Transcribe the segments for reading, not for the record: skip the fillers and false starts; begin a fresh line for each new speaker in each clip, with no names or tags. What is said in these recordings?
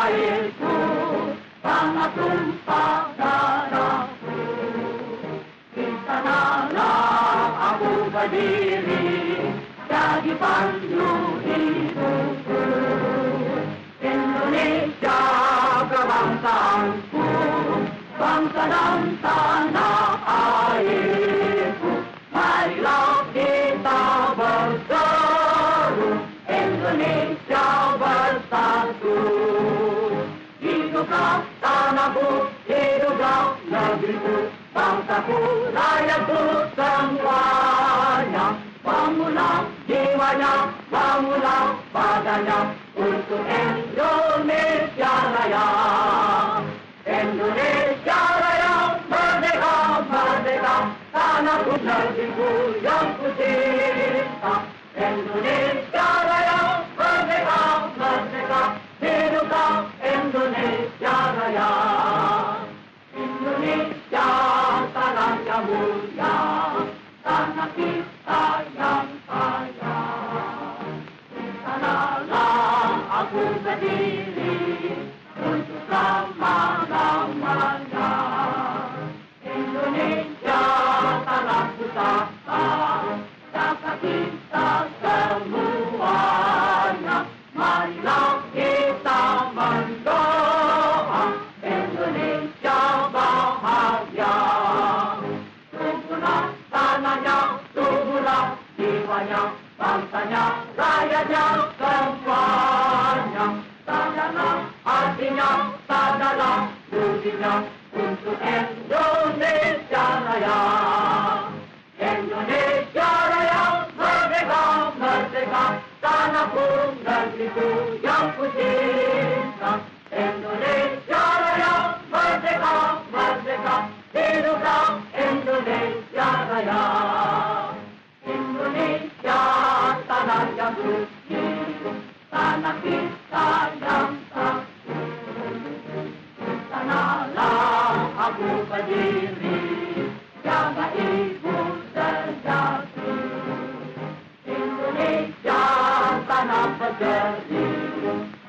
airku, tanah tumpah darahku. Di sanalah aku berdiri, jadi pandu hidupku. Indonesia kebangsaanku, bangsa dan tanah airku. Marilah kita berseru, Indonesia bersatu. Hiduplah tanahku, hiduplah negeriku, bangsaku, rakyatku semuanya. Bangunlah jiwanya, bangunlah badannya, untuk Indonesia Raya. Indonesia Raya, merdeka, merdeka, tanahku, negeriku yang ku cinta. Indonesia Raya, merdeka, merdeka, hiduplah Indonesia Raya. Indonesia tanah yang mulia, tanah kita yang kaya. Di sanalah aku berdiri untuk selama-lamanya. Indonesia tanah pusaka, jasa kita semuanya. Marilah kita mendoa Indonesia bahagia. Suburlah tanahnya, suburlah jiwanya, bangsanya, rakyatnya semuanya. Sadarlah hatinya, sadarlah budinya, untuk Indonesia Raya. Indonesia Raya, merdeka, merdeka, tanahku, negeriku yang ku cinta. Indonesia Raya, merdeka, merdeka, hiduplah Indonesia Raya. Indonesia tanah yang suci, tanah kita yang satu. Sanalah aku berdiri, jaga ibu sejati. Indonesia tanah berseri,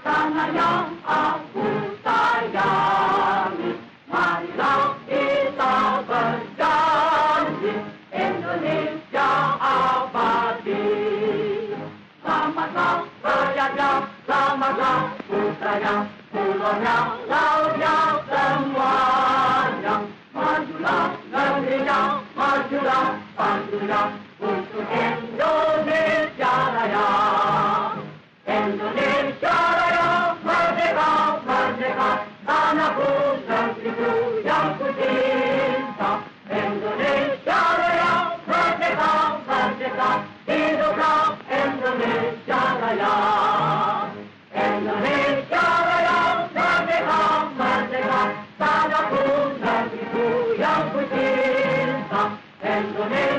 tanah yang aku sayangi. Marilah kita berjanji, Indonesia abadi. Selamatlah rakyatnya, selamatlah putranya, pulaunya, lautnya semuanya. Majulah negerinya, majulah pantunya, untuk Indonesia Raya. Indonesia Raya, merdeka, merdeka, tanahku, negeriku yang ku cinta. Indonesia Raya, merdeka, merdeka, hiduplah Indonesia Raya. Indonesia Raya, merdeka, merdeka, tanahku, negeriku yang ku cinta. Indonesia